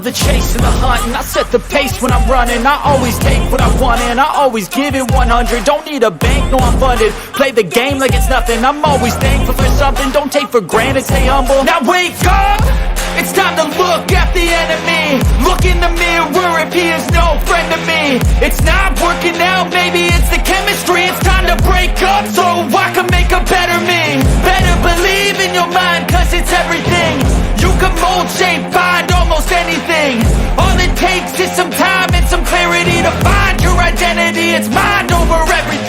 love the chase and the hunt, and I set the pace when I'm running. I always take what I want and I always give it 100. Don't need a bank, no I'm funded. Play the game like it's nothing. I'm always thankful for something. Don't take for granted, stay humble. Now wake up! It's time to look at the enemy. Look in the mirror if he is no friend to me. It's not working out, maybe it's the chemistry. It's time to break up so I can make a better me. Better believe in your mind, cause it's everything. You can mold, shape, find almost anything. All it takes is some time and some clarity to find your identity. It's mind over everything.